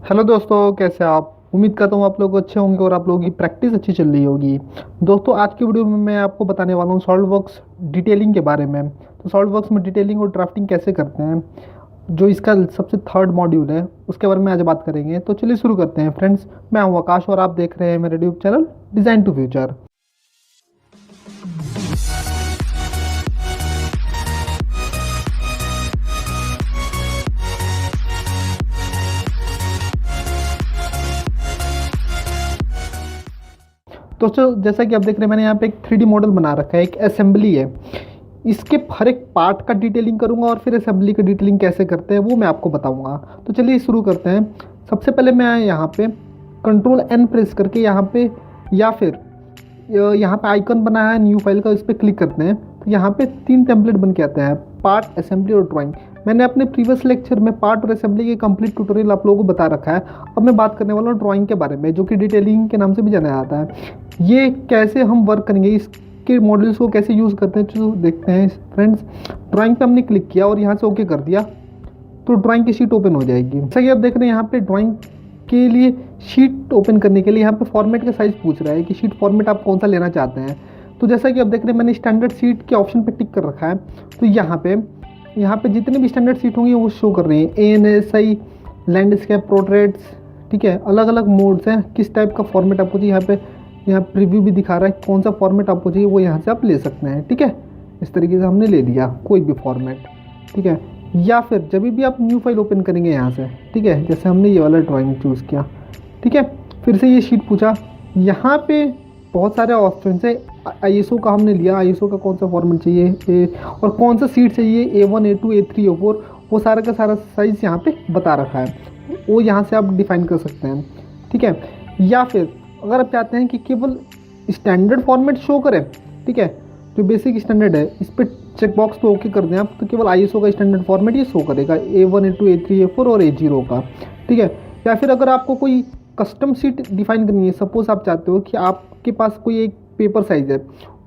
Hello दोस्तों, कैसे आप? उम्मीद करता हूँ आप लोग अच्छे होंगे और आप लोगों की प्रैक्टिस अच्छी चल रही होगी। दोस्तों, आज की वीडियो में मैं आपको बताने वाला हूँ सॉल्ववर्क्स डिटेलिंग के बारे में। तो सॉल्ववर्क्स में डिटेलिंग और ड्राफ्टिंग कैसे करते हैं, जो इसका सबसे थर्ड मॉड्यूल है, उसके बारे में आज बात करेंगे। तो चलिए शुरू करते हैं फ्रेंड्स। मैं हूँ आकाश और आप देख रहे हैं मेरे YouTube channel design to future. दोस्तों, जैसा कि आप देख रहे हैं, मैंने यहाँ पे एक 3D मॉडल बना रखा है, एक असेंबली है। इसके हर एक पार्ट का डिटेलिंग करूंगा और फिर असेंबली का डिटेलिंग कैसे करते हैं वो मैं आपको बताऊंगा। तो चलिए शुरू करते हैं। सबसे पहले मैं यहाँ पे कंट्रोल एन प्रेस करके यहाँ पे, या फिर यहाँ पे आइकन बना है न्यू फाइल का, इस पर क्लिक करते हैं तो यहाँ पे 3 टेम्पलेट बन के आते हैं, पार्ट, असेंबली और ड्राइंग। मैंने अपने प्रीवियस लेक्चर में पार्ट और असेंबली के कंप्लीट ट्यूटोरियल आप लोगों को बता रखा है। अब मैं बात करने वाला हूँ ड्राइंग के बारे में, जो कि डिटेलिंग के नाम से भी जाना जाता है। ये कैसे हम वर्क करेंगे, इसके मॉडल्स को कैसे यूज़ करते हैं, जो देखते हैं फ्रेंड्स। ड्राइंग पे हमने क्लिक किया और यहाँ से ओके कर दिया तो ड्राइंग की शीट ओपन हो जाएगी। जैसा कि आप देख रहे हैं, यहाँ पे ड्राइंग के लिए शीट ओपन करने के लिए यहाँ पे फॉर्मेट का साइज़ पूछ रहा है कि शीट फॉर्मेट आप कौन सा लेना चाहते हैं। तो जैसा कि आप देख रहे हैं, मैंने स्टैंडर्ड सीट के ऑप्शन पे टिक कर रखा है। तो यहाँ पे जितने भी स्टैंडर्ड सीट होंगी वो शो कर रही हैं, ANSI, लैंडस्केप, पोर्ट्रेट्स, ठीक है। अलग अलग मोड्स हैं, किस टाइप का फॉर्मेट आपको चाहिए। यहाँ प्रीव्यू भी दिखा रहा है कौन सा फॉर्मेट आपको चाहिए, वो यहाँ से आप ले सकते हैं, ठीक है। इस तरीके से हमने ले लिया कोई भी फॉर्मेट, ठीक है। या फिर जब भी आप न्यू फाइल ओपन करेंगे यहाँ से, ठीक है, जैसे हमने ये वाला ड्राइंग चूज़ किया, ठीक है। फिर से ये शीट पूछा, यहाँ पे बहुत सारे ऑप्शन है। ISO का हमने लिया, ISO का कौन सा फॉर्मेट चाहिए और कौन सा सीट चाहिए, A1, A2, A3, A4, वो सारा का सारा साइज़ यहाँ पे बता रखा है, वो यहाँ से आप डिफाइन कर सकते हैं, ठीक है। या फिर अगर आप चाहते हैं कि केवल स्टैंडर्ड फॉर्मेट शो करे, ठीक है, जो बेसिक स्टैंडर्ड है, इस पर चेक बॉक्स पे ओके कर दें आप, तो केवल ISO का स्टैंडर्ड फॉर्मेट ये शो करेगा, A1, A2, A3, A4 और A0 का, ठीक है। या फिर अगर आपको कोई कस्टम सीट डिफाइन करनी है, सपोज आप चाहते हो कि आपके पास कोई एक पेपर साइज़ है,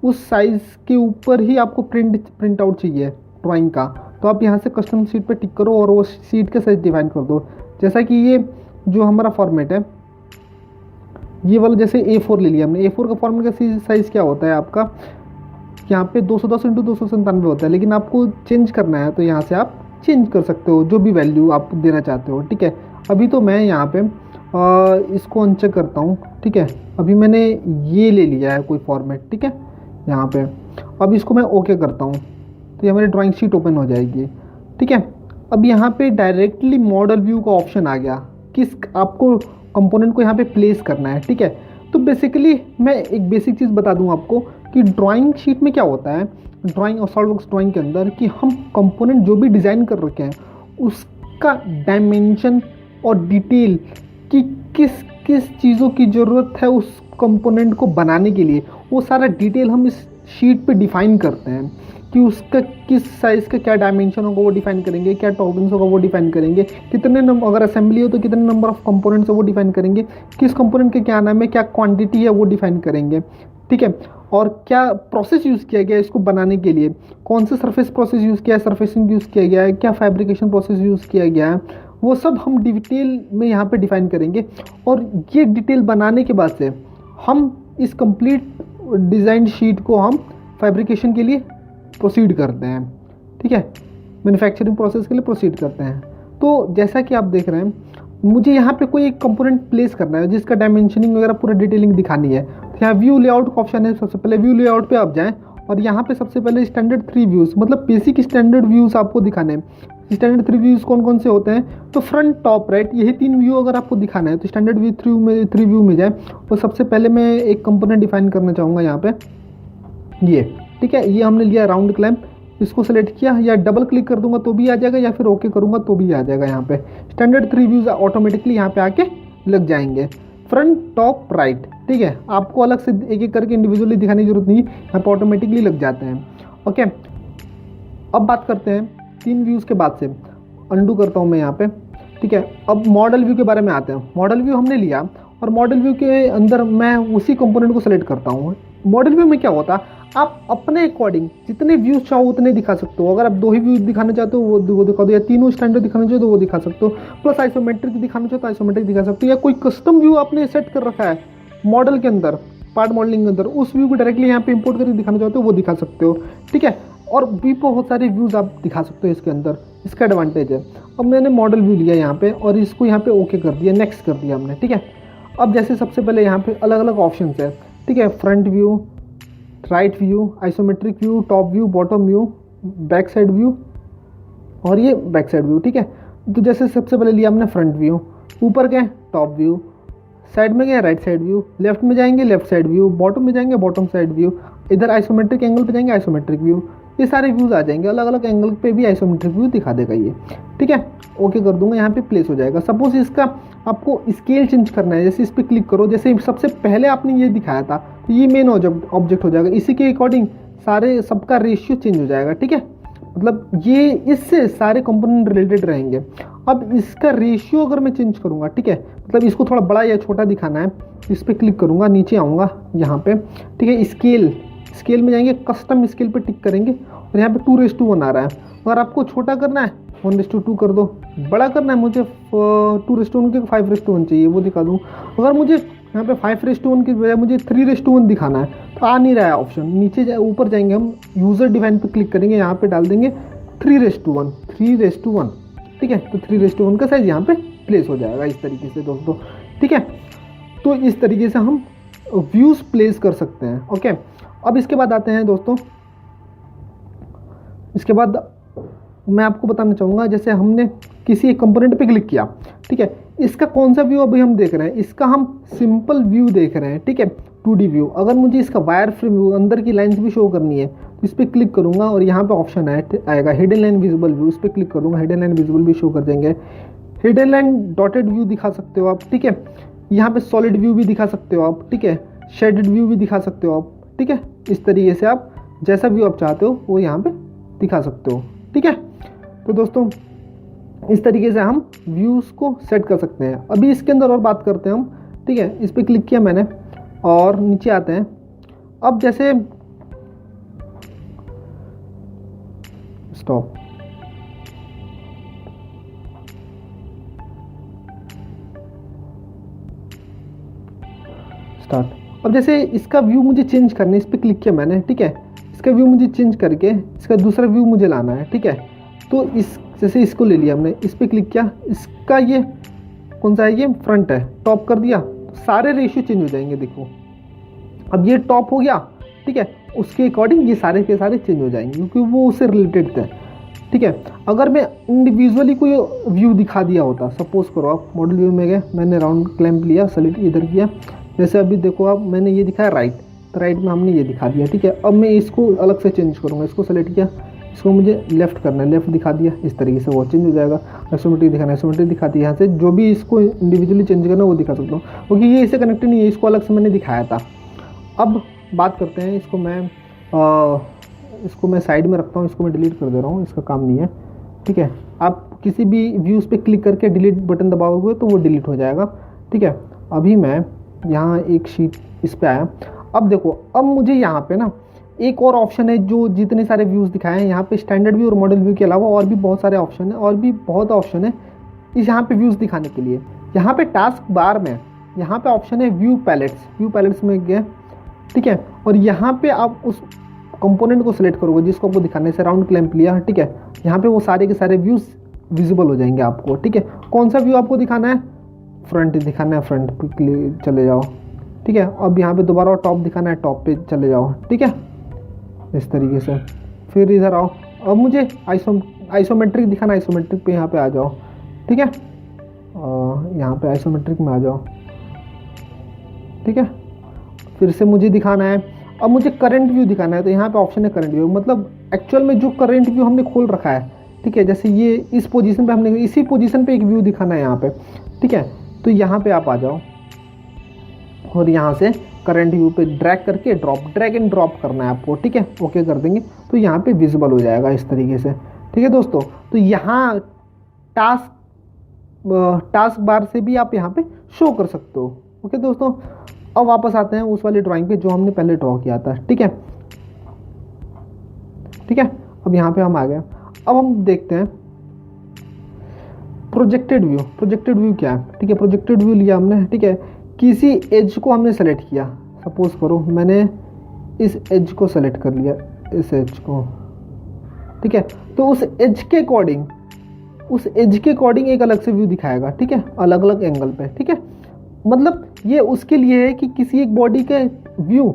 उस साइज़ के ऊपर ही आपको प्रिंट आउट चाहिए ड्राइंग का, तो आप यहाँ से कस्टम सीट पे टिक करो और वो सीट का साइज़ डिफाइन कर दो। जैसा कि ये जो हमारा फॉर्मेट है, ये वाला जैसे A4 ले लिया हमने। A4 का फॉर्मेट का साइज़ क्या होता है आपका, यहाँ पे 210 × 297 होता है, लेकिन आपको चेंज करना है तो यहाँ से आप चेंज कर सकते हो जो भी वैल्यू आप देना चाहते हो, ठीक है। अभी तो मैं यहाँ पे इसको अनचेक करता हूँ, ठीक है। अभी मैंने ये ले लिया है कोई फॉर्मेट, ठीक है, यहाँ पे। अब इसको मैं ओके करता हूँ तो ये हमारी ड्राइंग शीट ओपन हो जाएगी, ठीक है। अब यहाँ पे डायरेक्टली मॉडल व्यू का ऑप्शन आ गया, किस आपको कंपोनेंट को यहाँ पे प्लेस करना है, ठीक है। तो बेसिकली मैं एक बेसिक चीज़ बता दूँ आपको कि ड्राइंग शीट में क्या होता है, ड्राइंग और सॉल्ववर्क्स ड्राइंग के अंदर, कि हम कंपोनेंट जो भी डिज़ाइन कर रखे हैं उसका डायमेंशन और डिटेल कि किस किस चीज़ों की ज़रूरत है उस कंपोनेंट को बनाने के लिए, वो सारा डिटेल हम इस शीट पे डिफ़ाइन करते हैं कि उसका किस साइज़ का क्या डायमेंशन होगा वो डिफ़ाइन करेंगे, क्या टॉलरेंस होगा वो डिफ़ाइन करेंगे, कितने नंबर, अगर असेंबली हो तो कितने नंबर ऑफ कंपोनेंट्स है वो डिफ़ाइन करेंगे, किस कंपोनेंट के क्या नाम है, क्या क्वांटिटी है वो डिफ़ाइन करेंगे, ठीक है। और क्या प्रोसेस यूज़ किया गया है इसको बनाने के लिए, कौन सा सरफेस प्रोसेस यूज़ किया है, सरफेसिंग यूज़ किया गया है, क्या फैब्रिकेशन प्रोसेस यूज़ किया गया है, वो सब हम डिटेल में यहाँ पे डिफ़ाइन करेंगे। और ये डिटेल बनाने के बाद से हम इस कंप्लीट डिज़ाइन शीट को हम फैब्रिकेशन के लिए प्रोसीड करते हैं, ठीक है, मैन्युफैक्चरिंग प्रोसेस के लिए प्रोसीड करते हैं। तो जैसा कि आप देख रहे हैं, मुझे यहाँ पे कोई एक कंपोनेंट प्लेस करना है जिसका डायमेंशनिंग वगैरह पूरा डिटेलिंग दिखानी है। तो यहाँ व्यू लेआउट का ऑप्शन है, सबसे पहले व्यू लेआउट पे आप जाएँ और यहाँ पे सबसे पहले स्टैंडर्ड 3 व्यूज़, मतलब बेसिक स्टैंडर्ड व्यूज़ आपको दिखाने हैं। स्टैंडर्ड 3 व्यूज़ कौन कौन से होते हैं, तो फ्रंट, टॉप, राइट, यही 3 व्यू अगर आपको दिखाना है तो स्टैंडर्ड व्यू 3 व्यू में जाए। तो सबसे पहले मैं एक कंपोनेंट डिफाइन करना चाहूँगा यहाँ पे, ये, ठीक है। ये हमने लिया राउंड क्लैंप, इसको सेलेक्ट किया, या डबल क्लिक कर दूंगा तो भी आ जाएगा, या फिर ओके करूँगा तो भी आ जाएगा। यहाँ पे स्टैंडर्ड 3 व्यूज़ ऑटोमेटिकली यहाँ पे आके लग जाएंगे, फ्रंट, टॉप, राइट, ठीक है। आपको अलग से एक एक करके इंडिविजुअली दिखाने की जरूरत नहीं, यहाँ पे ऑटोमेटिकली लग जाते हैं, ओके। अब बात करते हैं 3 व्यूज़ के बाद से, अंडू करता हूँ मैं यहाँ पे, ठीक है। अब मॉडल व्यू के बारे में आते हैं। मॉडल व्यू हमने लिया और मॉडल व्यू के अंदर मैं उसी कंपोनेंट को सेलेक्ट करता हूँ। मॉडल व्यू में क्या होता है, आप अपने अकॉर्डिंग जितने व्यूज चाहो उतने दिखा सकते हो। अगर आप 2 ही व्यूज दिखाना चाहते हो वो दिखा दो, या तीनों स्टैंडर्ड दिखाना चाहते हो तो वो दिखा सकते हो, प्लस आइसोमेट्रिक दिखाना चाहते हो तो आइसोमेट्रिक दिखा सकते हो, या कोई कस्टम व्यू आपने सेट कर रखा है मॉडल के अंदर, पार्ट मॉडलिंग के अंदर, उस व्यू को डायरेक्टली यहाँ पे इंपोर्ट करके दिखाना चाहते हो वो दिखा सकते हो। ठीक है, और भी बहुत सारे व्यूज आप दिखा सकते हो इसके अंदर, इसका एडवांटेज है। अब मैंने मॉडल व्यू लिया यहाँ पे और इसको यहाँ पे ओके कर दिया, नेक्स्ट कर दिया हमने। ठीक है, अब जैसे सबसे पहले यहाँ पे अलग अलग ऑप्शन है। ठीक है, front view, right view, isometric view, top view, bottom view, back side view और ये बैक साइड व्यू। ठीक है, तो जैसे सबसे पहले लिया हमने फ्रंट व्यू, ऊपर क्या है टॉप व्यू, साइड में गए राइट साइड व्यू, लेफ्ट में जाएंगे लेफ्ट साइड व्यू, बॉटम में जाएंगे बॉटम साइड व्यू, इधर आइसोमेट्रिक एंगल पे जाएंगे आइसोमेट्रिक व्यू। ये सारे व्यूज़ आ जाएंगे, अलग अलग एंगल पे भी आइसोमेट्रिक व्यू दिखा देगा ये। ठीक है, ओके कर दूंगा, यहाँ पे प्लेस हो जाएगा। सपोज इसका आपको स्केल चेंज करना है, जैसे इस पर क्लिक करो, जैसे सबसे पहले आपने ये दिखाया था तो ये मेन ऑब्जेक्ट हो जाएगा, इसी के अकॉर्डिंग सारे सबका रेशियो चेंज हो जाएगा। ठीक है, मतलब ये इससे सारे कंपोनेंट रिलेटेड रहेंगे। अब इसका रेशियो अगर मैं चेंज करूँगा, ठीक है, मतलब इसको थोड़ा बड़ा या छोटा दिखाना है, इस पर क्लिक करूँगा, नीचे आऊँगा यहाँ पे। ठीक है, स्केल में जाएंगे, कस्टम स्केल पे टिक करेंगे और यहाँ पे 2:1 आ रहा है। अगर आपको छोटा करना है 1:2 कर दो, बड़ा करना है मुझे 2:1 के 5:1 चाहिए, वो दिखा दूँ। अगर मुझे यहाँ पे 5:1 की बजाय मुझे 3:1 दिखाना है तो आ नहीं रहा है ऑप्शन, नीचे ऊपर जाएंगे हम, यूज़र डिफाइन पे क्लिक करेंगे, यहाँ पे डाल देंगे 3:1। ठीक है, तो 3:1 का साइज यहाँ पे प्लेस हो जाएगा इस तरीके से दोस्तों। ठीक है, तो इस तरीके से हम व्यूज़ प्लेस कर सकते हैं। ओके, अब इसके बाद आते हैं दोस्तों, इसके बाद मैं आपको बताना चाहूँगा, जैसे हमने किसी एक कंपोनेंट पे क्लिक किया, ठीक है, इसका कौन सा व्यू अभी हम देख रहे हैं, इसका हम सिंपल व्यू देख रहे हैं। ठीक है, 2D व्यू। अगर मुझे इसका वायर फ्रेम व्यू, अंदर की लाइंस भी शो करनी है तो इस पर क्लिक करूँगा और यहाँ पे ऑप्शन आएगा हिडन लाइन विजिबल व्यू, इस पर क्लिक कर दूँगा, हिडन लाइन विजिबल भी शो कर देंगे। हिडन लाइन डॉटेड व्यू दिखा सकते हो आप। ठीक है, यहाँ पे सॉलिड व्यू भी दिखा सकते हो आप। ठीक है, शेडेड व्यू भी दिखा सकते हो आप। ठीक है, इस तरीके से आप जैसा व्यू आप चाहते हो वो यहाँ पे दिखा सकते हो। ठीक है, तो दोस्तों इस तरीके से हम व्यूज़ को सेट कर सकते हैं। अभी इसके अंदर और बात करते हैं हम। ठीक है, इस पर क्लिक किया मैंने और नीचे आते हैं। अब जैसे स्टॉप, स्टार्ट। अब जैसे इसका व्यू मुझे चेंज करना है, इस पर क्लिक किया मैंने। ठीक है, इसका व्यू मुझे चेंज करके इसका दूसरा व्यू मुझे लाना है। ठीक है, तो इस जैसे इसको ले लिया हमने, इस पर क्लिक किया, इसका ये कौन सा है, ये फ्रंट है, टॉप कर दिया, तो सारे रेशियो चेंज हो जाएंगे। देखो अब ये टॉप हो गया। ठीक है, उसके अकॉर्डिंग ये सारे के सारे चेंज हो जाएंगे क्योंकि वो उससे रिलेटेड थे। ठीक है, अगर मैं इंडिविजुअली कोई व्यू दिखा दिया होता, सपोज करो आप मॉडल व्यू में गए, मैंने राउंड क्लैंप लिया, सेलेक्ट इधर किया, जैसे अभी देखो आप मैंने ये दिखाया राइट, तो राइट में हमने ये दिखा दिया। ठीक है, अब मैं इसको अलग से चेंज करूँगा, इसको सेलेक्ट किया, इसको मुझे लेफ्ट करना है, लेफ्ट दिखा दिया, इस तरीके से वो चेंज हो जाएगा। आइसोमेट्रिक दिखाना है, आइसोमेट्रिक दिखा दिया, यहाँ से जो भी इसको इंडिविजुअली चेंज करना वो दिखा सकता हूँ क्योंकि ये इससे कनेक्टेड नहीं है, इसको अलग से मैंने दिखाया था। अब बात करते हैं, इसको मैं साइड में रखता हूँ, इसको मैं डिलीट कर दे रहा हूँ, इसका काम नहीं है। ठीक है, आप किसी भी व्यूज़ पे क्लिक करके डिलीट बटन दबाओगे तो वो डिलीट हो जाएगा। ठीक है, अभी मैं यहाँ एक शीट इस पे आया। अब देखो, अब मुझे यहाँ पे ना एक और ऑप्शन है, जो जितने सारे व्यूज़ दिखाए हैं यहाँ पे स्टैंडर्ड व्यू और मॉडल व्यू के अलावा और भी बहुत सारे ऑप्शन है, और भी बहुत ऑप्शन है इस यहाँ पे व्यूज़ दिखाने के लिए। यहाँ पे टास्क बार में यहाँ पे ऑप्शन है व्यू पैलेट्स में गए। ठीक है, और यहाँ पे आप उस कंपोनेंट को सिलेक्ट करोगे जिसको आपको दिखाने से, राउंड क्लैंप लिया। ठीक है, यहाँ पे वो सारे के सारे व्यूज़ विजिबल हो जाएंगे आपको। ठीक है, कौन सा व्यू आपको दिखाना है, फ्रंट दिखाना है, फ्रंट पे चले जाओ। ठीक है, अब यहाँ पे दोबारा टॉप दिखाना है, टॉप पे चले जाओ। ठीक है, इस तरीके से फिर इधर आओ। अब मुझे आइसोमेट्रिक दिखाना है, आइसोमेट्रिक पे यहाँ पे आ जाओ। ठीक है, यहाँ पे आइसोमेट्रिक में आ जाओ। ठीक है, फिर से मुझे दिखाना है, अब मुझे करंट व्यू दिखाना है, तो यहाँ पे ऑप्शन है करंट व्यू, मतलब एक्चुअल में जो करंट व्यू हमने खोल रखा है। ठीक है, जैसे ये इस पोजीशन पे हमने, इसी पोजीशन पे एक व्यू दिखाना है यहाँ पे। ठीक है, तो यहाँ पे आप आ जाओ और यहाँ से करंट व्यू पे ड्रैग एंड ड्रॉप करना है आपको। ठीक है, ओके कर देंगे तो यहाँ पे विजिबल हो जाएगा इस तरीके से। ठीक है दोस्तों, तो यहाँ टास्क बार से भी आप यहाँ पे शो कर सकते हो। ओके दोस्तों, अब वापस आते हैं उस वाली ड्राइंग पे जो हमने पहले ड्रॉ किया था। ठीक है, ठीक है, अब यहाँ पे हम आ गए। अब हम देखते हैं प्रोजेक्टेड व्यू। प्रोजेक्टेड व्यू क्या है? ठीक है, प्रोजेक्टेड व्यू लिया हमने, ठीक है, किसी एज को हमने सेलेक्ट किया। सपोज करो मैंने इस एज को सेलेक्ट कर लिया, इस एज को, ठीक है, तो उस एज के अकॉर्डिंग एक अलग से व्यू दिखाएगा, ठीक है, अलग अलग एंगल पे, ठीक है। मतलब ये उसके लिए है कि किसी एक बॉडी के व्यू,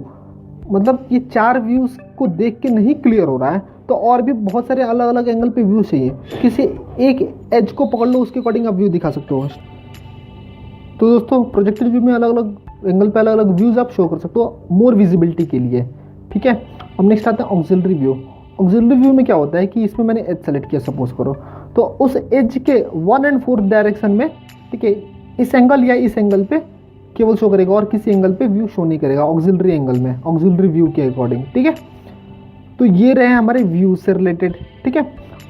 मतलब ये 4 व्यूज को देख के नहीं क्लियर हो रहा है, तो और भी बहुत सारे अलग अलग एंगल पे व्यू चाहिए। किसी एक एज को पकड़ लो, उसके अकॉर्डिंग आप व्यू दिखा सकते हो। तो दोस्तों प्रोजेक्टेड व्यू में अलग अलग एंगल पे अलग अलग व्यूज आप शो कर सकते हो मोर विजिबिलिटी के लिए, ठीक है। अब नेक्स्ट आता है ऑक्सिलरी व्यू। ऑक्सिलरी व्यू में क्या होता है कि इसमें मैंने एज सेलेक्ट किया सपोज करो, तो उस एज के 1 और 4 डायरेक्शन में, ठीक है, इस एंगल या इस एंगल पे केवल शो करेगा और किसी एंगल पे व्यू शो नहीं करेगा ऑक्सिलरी एंगल में, ऑक्सिलरी व्यू के अकॉर्डिंग, ठीक है। तो ये रहे हमारे व्यू से रिलेटेड, ठीक है।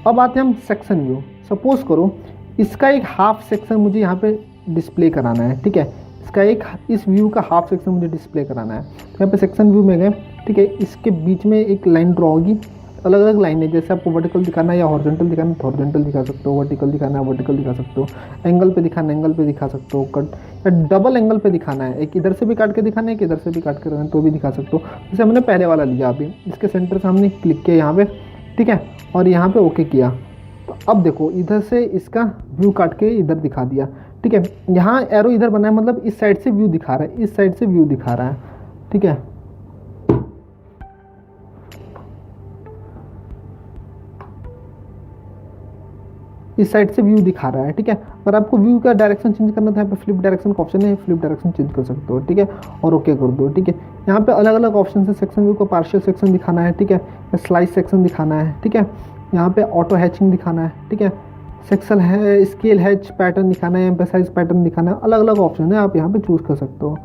अब आते हैं हम सेक्शन व्यू। सपोज करो इसका एक हाफ सेक्शन मुझे यहाँ पे डिस्प्ले कराना है, ठीक है, इसका एक इस व्यू का हाफ सेक्शन मुझे डिस्प्ले कराना है। तो यहाँ पे सेक्शन व्यू में गए, ठीक है, इसके बीच में एक लाइन ड्रॉ होगी, अलग अलग लाइन है, जैसे आपको वर्टिकल दिखाना है या हॉरिजॉन्टल दिखाना है तो हॉरिजॉन्टल दिखा सकते हो, वर्टिकल दिखाना है वर्टिकल दिखा सकते हो, एंगल पे दिखाना है एंगल पे दिखा सकते हो, कट या डबल एंगल पे दिखाना है, एक इधर से भी काट के दिखाना है, एक इधर से भी काट के दिखाना है तो भी दिखा सकते हो। जैसे हमने पहले वाला लिया, अभी इसके सेंटर से हमने क्लिक किया यहाँ पे, ठीक है, और यहाँ पे ओके किया। तो अब देखो इधर से इसका व्यू काट के इधर दिखा दिया, ठीक है। यहाँ एरो इधर बना है, मतलब इस साइड से व्यू दिखा रहा है, इस साइड से व्यू दिखा रहा है, ठीक है। इस साइड से व्यू दिखा रहा है, ठीक है। अगर आपको व्यू का डायरेक्शन चेंज करना था, यहाँ पे फ्लिप डायरेक्शन का ऑप्शन है, फ्लिप डायरेक्शन चेंज कर सकते हो, ठीक है, और ओके कर दो, ठीक है। यहाँ पे अलग अलग ऑप्शन है, सेक्शन व्यू को पार्शियल सेक्शन दिखाना है, ठीक है, स्लाइस सेक्शन दिखाना है, ठीक है, यहाँ पे ऑटो हैचिंग दिखाना है, ठीक है, सेक्शन है, स्केल हैच पैटर्न दिखाना है, एम्फेसाइज पैटर्न दिखाना है, अलग अलग ऑप्शन है, आप यहाँ पे चूज कर सकते हो।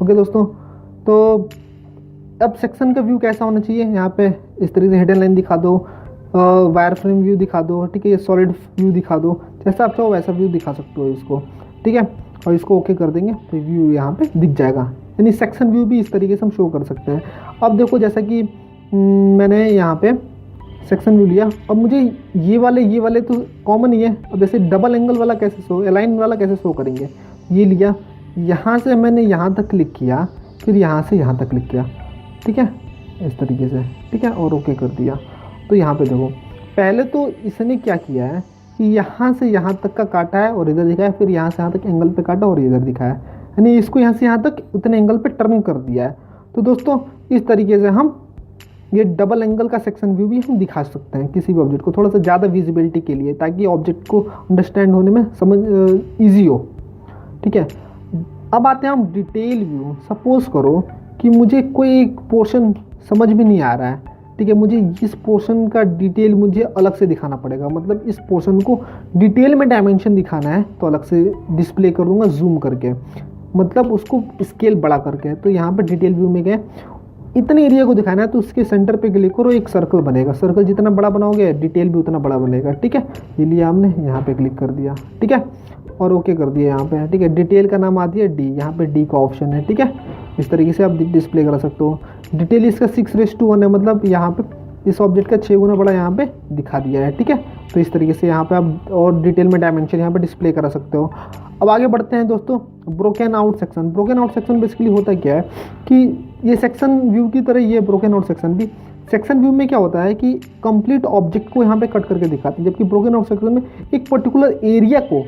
ओके दोस्तों, तो अब सेक्शन का व्यू कैसा होना चाहिए, यहाँ पे इस तरीके से हिडन लाइन दिखा दो, वायर फ्रेम व्यू दिखा दो, ठीक है, ये सॉलिड व्यू दिखा दो, जैसा आप चाहो वैसा व्यू दिखा सकते हो इसको, ठीक है। और इसको ओके कर देंगे तो व्यू यहाँ पे दिख जाएगा, यानी सेक्शन व्यू भी इस तरीके से हम शो कर सकते हैं। अब देखो जैसा कि मैंने यहाँ पे सेक्शन व्यू लिया, अब मुझे ये वाले तो कॉमन ही है। अब जैसे डबल एंगल वाला कैसे शो, अलाइन वाला कैसे शो करेंगे, ये लिया, यहाँ से मैंने यहाँ तक क्लिक किया, फिर यहाँ से यहाँ तक क्लिक किया, ठीक है, इस तरीके से, ठीक है, और ओके कर दिया। तो यहाँ पे देखो पहले तो इसने क्या किया है कि यहाँ से यहाँ तक का काटा है और इधर दिखाया, फिर यहाँ से यहाँ तक एंगल पे काटा और इधर दिखाया, यानी इसको यहाँ से यहाँ तक उतने एंगल पे टर्न कर दिया है। तो दोस्तों इस तरीके से हम ये डबल एंगल का सेक्शन व्यू भी हम दिखा सकते हैं किसी भी ऑब्जेक्ट को, थोड़ा सा ज़्यादा विजिबिलिटी के लिए, ताकि ऑब्जेक्ट को अंडरस्टैंड होने में समझ ईजी हो, ठीक है। अब आते हैं हम डिटेल व्यू। सपोज करो कि मुझे कोई एक पोर्शन समझ में नहीं आ रहा है, ठीक है, मुझे इस पोर्शन का डिटेल मुझे अलग से दिखाना पड़ेगा, मतलब इस पोर्शन को डिटेल में डायमेंशन दिखाना है तो अलग से डिस्प्ले कर दूंगा जूम करके, मतलब उसको स्केल बड़ा करके। तो यहाँ पे डिटेल व्यू में गए, इतने एरिया को दिखाना है तो उसके सेंटर पे क्लिक करो, एक सर्कल बनेगा, सर्कल जितना बड़ा बनाओगे डिटेल भी उतना बड़ा बनेगा, ठीक है। ये लिया हमने, यहाँ पे क्लिक कर दिया, ठीक है, और ओके कर दिया यहाँ पे, ठीक है। डिटेल का नाम आ दिया डी, यहाँ पे डी का ऑप्शन है, ठीक है। इस तरीके से आप डिस्प्ले कर सकते हो। डिटेल इसका 6:1 है, मतलब यहाँ पे इस ऑब्जेक्ट का 6 गुना बड़ा यहाँ पे दिखा दिया है, ठीक है। तो इस तरीके से यहाँ पे आप और डिटेल में डायमेंशन यहाँ पे डिस्प्ले करा सकते हो। अब आगे बढ़ते हैं दोस्तों, broken out section. Broken out section basically होता क्या है कि ये सेक्शन व्यू की तरह ये ब्रोकन आउट सेक्शन भी, सेक्शन व्यू में क्या होता है कि कंप्लीट ऑब्जेक्ट को यहाँ पे कट करके दिखाते हैं, जबकि ब्रोकन आउट सेक्शन में एक पर्टिकुलर एरिया को,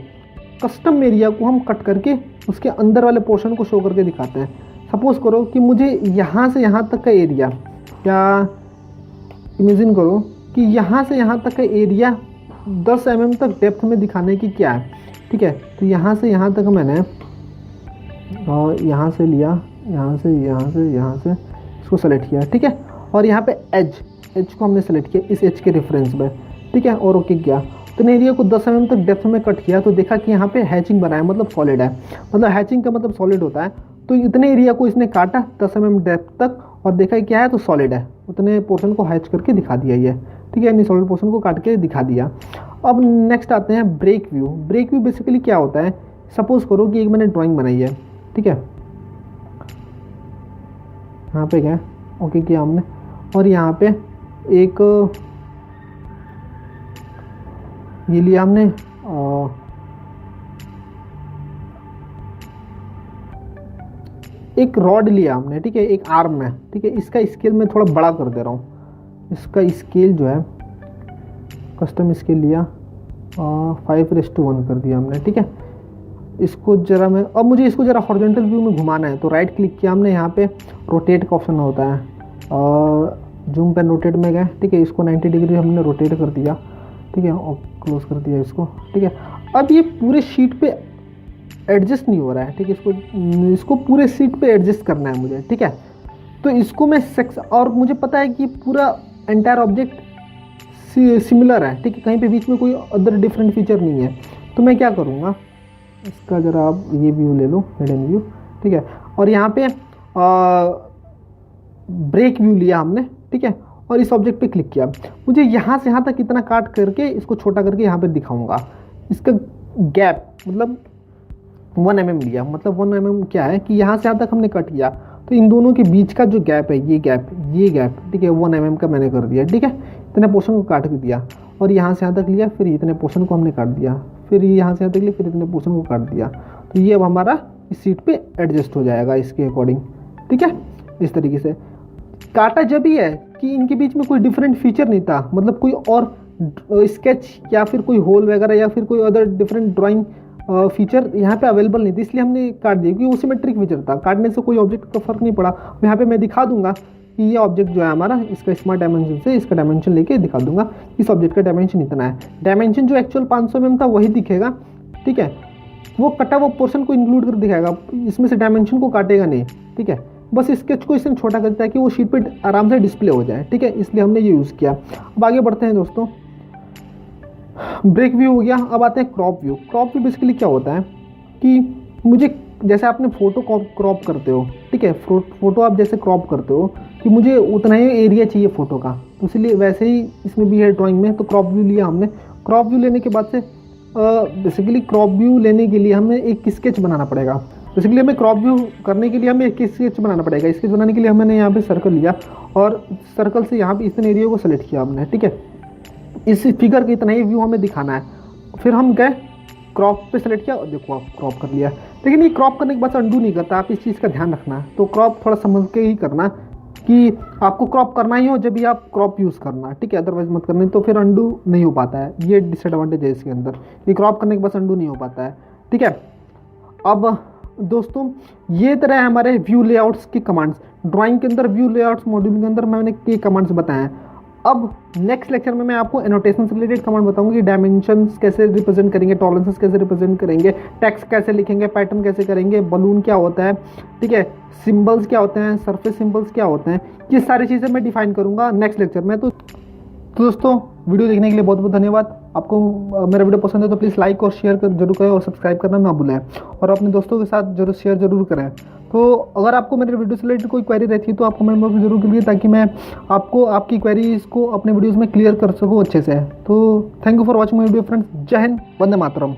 कस्टम एरिया को हम कट करके उसके अंदर वाले पोर्शन को शो करके दिखाते हैं। सपोज करो कि मुझे यहाँ से यहाँ तक का एरिया, या इमेजिन करो कि यहाँ से यहाँ तक का एरिया 10 mm तक डेप्थ में दिखाने की क्या है, ठीक है। तो यहाँ से यहाँ तक मैंने यहाँ से लिया, यहाँ से इसको सेलेक्ट किया, ठीक है, और यहाँ पे एज को हमने सेलेक्ट किया इस एज के रेफरेंस में, ठीक है, और ओके किया। तो एरिया को 10 mm तक डेप्थ में कट किया तो देखा कि यहाँ पे हैचिंग बना है, मतलब सॉलिड है, मतलब हैचिंग का मतलब सॉलिड होता है। तो इतने एरिया को इसने काटा 10 mm डेप्थ तक और देखा क्या है, तो सॉलिड है, उतने पोर्शन को हैच करके दिखा दिया ये, ठीक है, यानी सॉलिड पोर्शन को काट के दिखा दिया। अब नेक्स्ट आते हैं break view. Break view basically क्या होता है, सपोज करो कि एक मैंने ड्राइंग बनाई है, ठीक है, यहाँ पे गए, ओके किया हमने, और यहाँ पे एक ये लिया हमने एक रॉड लिया हमने, ठीक है, एक आर्म है, ठीक है। इसका स्केल मैं थोड़ा बड़ा कर दे रहा हूँ। इसका स्केल जो है कस्टम स्केल लिया 5:1 कर दिया हमने, ठीक है। इसको जरा मैं अब मुझे इसको जरा हॉरिजॉन्टल व्यू में घुमाना है, तो राइट क्लिक किया हमने। यहाँ पे रोटेट का ऑप्शन होता है, जूम पेन रोटेट में गए, ठीक है। इसको 90 डिग्री हमने रोटेट कर दिया, ठीक है, और क्लोज कर दिया इसको, ठीक है। अब ये पूरे शीट पे एडजस्ट नहीं हो रहा है, ठीक है। इसको पूरे शीट पे एडजस्ट करना है मुझे, ठीक है। तो इसको मैं और मुझे पता है कि पूरा एंटायर ऑब्जेक्ट सिमिलर है, ठीक है, कहीं पे बीच में कोई अदर डिफरेंट फीचर नहीं है। तो मैं क्या करूँगा, इसका ज़रा आप ये व्यू ले लो, हिडन व्यू, ठीक है। और यहाँ पे ब्रेक व्यू लिया हमने, ठीक है, और इस ऑब्जेक्ट पे क्लिक किया। मुझे यहाँ से यहाँ तक इतना काट करके इसको छोटा करके यहाँ पे दिखाऊंगा। इसका गैप मतलब 1 mm लिया, मतलब 1 mm क्या है कि यहाँ से यहाँ तक हमने कट किया, तो इन दोनों के बीच का जो गैप है, ये गैप, ठीक है, 1 mm का मैंने कर दिया, ठीक है। इतने पोर्शन को काट के दिया, और यहाँ से यहाँ तक लिया, फिर इतने पोर्शन को हमने काट दिया, फिर यहाँ से यहाँ तक लिया, फिर इतने पोर्शन को काट दिया। तो ये अब हमारा इस सीट पे एडजस्ट हो जाएगा इसके अकॉर्डिंग, ठीक है। इस तरीके से काटा जब ही है कि इनके बीच में कोई डिफरेंट फीचर नहीं था, मतलब कोई और स्केच या फिर कोई होल वगैरह या फिर कोई अदर डिफरेंट ड्राइंग फीचर यहाँ पे अवेलेबल नहीं थी, इसलिए हमने काट दिया, क्योंकि वो सिमेट्रिक फीचर था। काटने से कोई ऑब्जेक्ट का फर्क नहीं पड़ा। यहाँ पे मैं दिखा दूंगा कि ये ऑब्जेक्ट जो है हमारा, इसका स्मार्ट डायमेंशन से इसका डायमेंशन लेके दिखा दूंगा, इस ऑब्जेक्ट का डायमेंशन इतना है। डायमेंशन जो एक्चुअल 500 mm था वही दिखेगा, ठीक है। वो कटा हुआ पोर्शन को इंक्लूड कर दिखाएगा, इसमें से डायमेंशन को काटेगा नहीं, ठीक है। बस स्केच को इसमें छोटा करता है कि वो शीट पे आराम से डिस्प्ले हो जाए, ठीक है, इसलिए हमने ये यूज़ किया। अब आगे बढ़ते हैं दोस्तों। ब्रेक व्यू हो गया, अब आते हैं crop view. Crop view basically क्या होता है कि मुझे, जैसे आपने फोटो क्रॉप करते हो, ठीक है, फोटो आप जैसे क्रॉप करते हो कि मुझे उतना ही एरिया चाहिए फोटो का, तो इसलिए वैसे ही इसमें भी है ड्राइंग में। तो क्रॉप व्यू लिया हमने। क्रॉप व्यू लेने के बाद से बेसिकली क्रॉप व्यू लेने के लिए हमें एक स्केच बनाना पड़ेगा। बेसिकली हमें क्रॉप व्यू करने के लिए हमें एक स्केच बनाना पड़ेगा। स्केच बनाने के लिए हमने यहाँ पे सर्कल लिया और सर्कल से यहाँ पे इतने एरिया को सेलेक्ट किया हमने, ठीक है। इस फिगर का इतना ही व्यू हमें दिखाना है। फिर हम गए क्रॉप पे सेलेक्ट किया और देखो आप क्रॉप कर लिया। लेकिन ये क्रॉप करने के बाद अंडू नहीं करता, आप इस चीज़ का ध्यान रखना। तो क्रॉप थोड़ा समझ के ही करना कि आपको क्रॉप करना ही हो जब भी आप क्रॉप यूज़ करना, ठीक है, अदरवाइज मत करने, तो फिर अंडू नहीं हो पाता है। ये डिसएडवांटेज है इसके अंदर, ये क्रॉप करने के बाद अंडू नहीं हो पाता है, ठीक है। अब दोस्तों ये तरह है हमारे व्यू लेआउट्स की कमांड्स। ड्राइंग के अंदर व्यू लेआउट्स मॉड्यूल के अंदर मैंने ये कमांड्स बताए हैं। अब नेक्स्ट लेक्चर में मैं आपको एनोटेशन से रिलेटेड कमांड बताऊंगा कि डायमेंशंस कैसे रिप्रेजेंट करेंगे, टॉलरेंसेस कैसे रिप्रेजेंट करेंगे, टेक्स्ट कैसे लिखेंगे, पैटर्न कैसे करेंगे, बलून क्या होता है, ठीक है, सिंबल्स क्या होते हैं, सरफेस सिंबल्स क्या होते हैं, ये सारी चीज़ें मैं डिफाइन करूंगा नेक्स्ट लेक्चर में। तो दोस्तों वीडियो देखने के लिए बहुत बहुत धन्यवाद। आपको मेरा वीडियो पसंद है तो प्लीज़ लाइक और शेयर कर जरूर करें और सब्सक्राइब करना ना भूलें, और अपने दोस्तों के साथ जरूर शेयर जरूर करें। तो अगर आपको मेरे वीडियो से रिलेटेड कोई क्वेरी रहती है तो आप कमेंट बॉक्स में जरूर कीजिए, ताकि मैं आपको आपकी क्वेरीज को अपने वीडियोज़ में क्लियर कर सकूँ अच्छे से। तो thank you for watching my video friends. जय हिंद, वंदे मातरम।